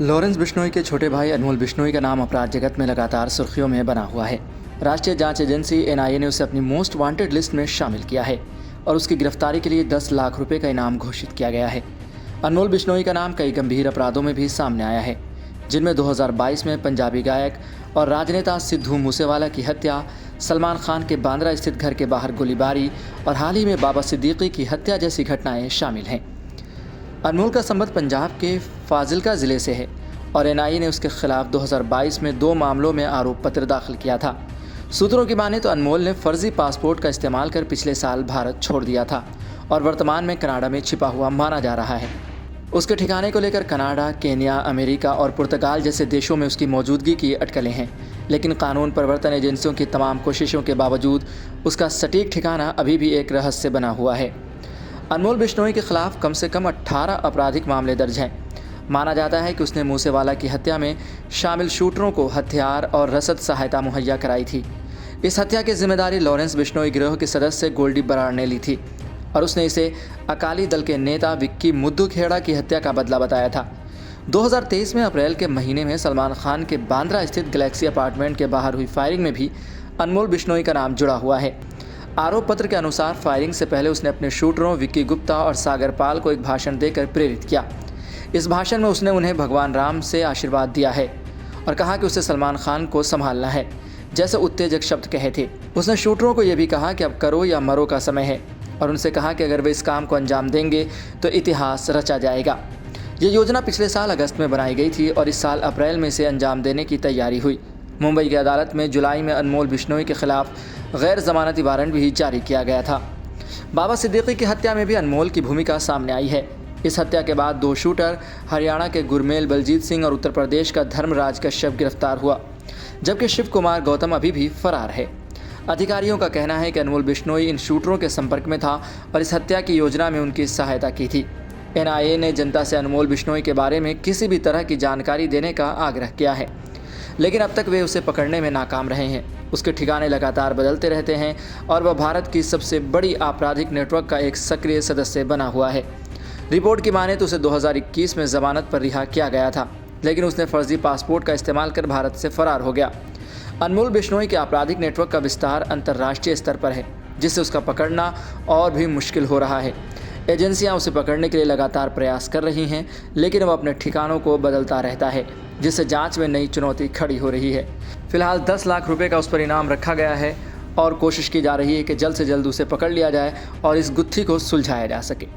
Lawrence Bishnoi के छोटे भाई अनमोल बिश्नोई का नाम अपराध जगत में लगातार सुर्खियों में बना हुआ है। राष्ट्रीय जांच एजेंसी एनआईए ने उसे अपनी मोस्ट वांटेड लिस्ट में शामिल किया है और उसकी गिरफ्तारी के लिए 10 लाख रुपए का इनाम घोषित किया गया है। अनमोल बिश्नोई का नाम कई गंभीर अपराधों में भी सामने आया है, जिनमें 2022 में पंजाबी गायक और राजनेता सिद्धू मूसेवाला की हत्या, सलमान खान के बांद्रा स्थित घर के बाहर गोलीबारी और हाल ही में बाबा सिद्दीकी की हत्या जैसी घटनाएं शामिल हैं। अनमोल का संबंध पंजाब के फाजिल्का ज़िले से है और एनआईए ने उसके खिलाफ 2022 में 2 मामलों में आरोप पत्र दाखिल किया था। सूत्रों की माने तो अनमोल ने फर्जी पासपोर्ट का इस्तेमाल कर पिछले साल भारत छोड़ दिया था और वर्तमान में कनाडा में छिपा हुआ माना जा रहा है। उसके ठिकाने को लेकर कनाडा, केन्या, अमेरिका और पुर्तगाल जैसे देशों में उसकी मौजूदगी की अटकलें हैं, लेकिन कानून प्रवर्तन एजेंसियों की तमाम कोशिशों के बावजूद उसका सटीक ठिकाना अभी भी एक रहस्य बना हुआ है। अनमोल बिश्नोई के खिलाफ कम से कम 18 आपराधिक मामले दर्ज हैं। माना जाता है कि उसने मूसेवाला की हत्या में शामिल शूटरों को हथियार और रसद सहायता मुहैया कराई थी। इस हत्या की जिम्मेदारी लॉरेंस बिश्नोई गिरोह के सदस्य गोल्डी बराड़ ने ली थी और उसने इसे अकाली दल के नेता विक्की मुद्दू खेड़ा की हत्या का बदला बताया था। 2023 में अप्रैल के महीने में सलमान खान के बांद्रा स्थित गैलेक्सी अपार्टमेंट के बाहर हुई फायरिंग में भी अनमोल बिश्नोई का नाम जुड़ा हुआ है। आरोप पत्र के अनुसार फायरिंग से पहले उसने अपने शूटरों विक्की गुप्ता और सागर पाल को एक भाषण देकर प्रेरित किया। इस भाषण में उसने उन्हें भगवान राम से आशीर्वाद दिया है और कहा कि उसे सलमान खान को संभालना है, जैसे उत्तेजक शब्द कहे थे। उसने शूटरों को यह भी कहा कि अब करो या मरो का समय है और उनसे कहा कि अगर वे इस काम को अंजाम देंगे तो इतिहास रचा जाएगा। ये योजना पिछले साल अगस्त में बनाई गई थी और इस साल अप्रैल में इसे अंजाम देने की तैयारी हुई। मुंबई की अदालत में जुलाई में अनमोल बिश्नोई के खिलाफ गैर जमानती वारंट भी जारी किया गया था। बाबा सिद्दीकी की हत्या में भी अनमोल की भूमिका सामने आई है। इस हत्या के बाद 2 शूटर हरियाणा के गुरमेल बलजीत सिंह और उत्तर प्रदेश का धर्मराज कश्यप गिरफ्तार हुआ, जबकि शिव कुमार गौतम अभी भी फरार है। अधिकारियों का कहना है कि अनमोल बिश्नोई इन शूटरों के संपर्क में था और इस हत्या की योजना में उनकी सहायता की थी। एनआईए ने जनता से अनमोल बिश्नोई के बारे में किसी भी तरह की जानकारी देने का आग्रह किया है, लेकिन अब तक वे उसे पकड़ने में नाकाम रहे हैं। उसके ठिकाने लगातार बदलते रहते हैं और वह भारत की सबसे बड़ी आपराधिक नेटवर्क का एक सक्रिय सदस्य बना हुआ है। रिपोर्ट की माने तो उसे 2021 में जमानत पर रिहा किया गया था, लेकिन उसने फर्जी पासपोर्ट का इस्तेमाल कर भारत से फरार हो गया। अनमोल बिश्नोई के आपराधिक नेटवर्क का विस्तार अंतर्राष्ट्रीय स्तर पर है, जिससे उसका पकड़ना और भी मुश्किल हो रहा है। एजेंसियां उसे पकड़ने के लिए लगातार प्रयास कर रही हैं, लेकिन वह अपने ठिकानों को बदलता रहता है, जिससे जांच में नई चुनौती खड़ी हो रही है। फिलहाल 10 लाख रुपए का उस पर इनाम रखा गया है और कोशिश की जा रही है कि जल्द से जल्द उसे पकड़ लिया जाए और इस गुत्थी को सुलझाया जा सके।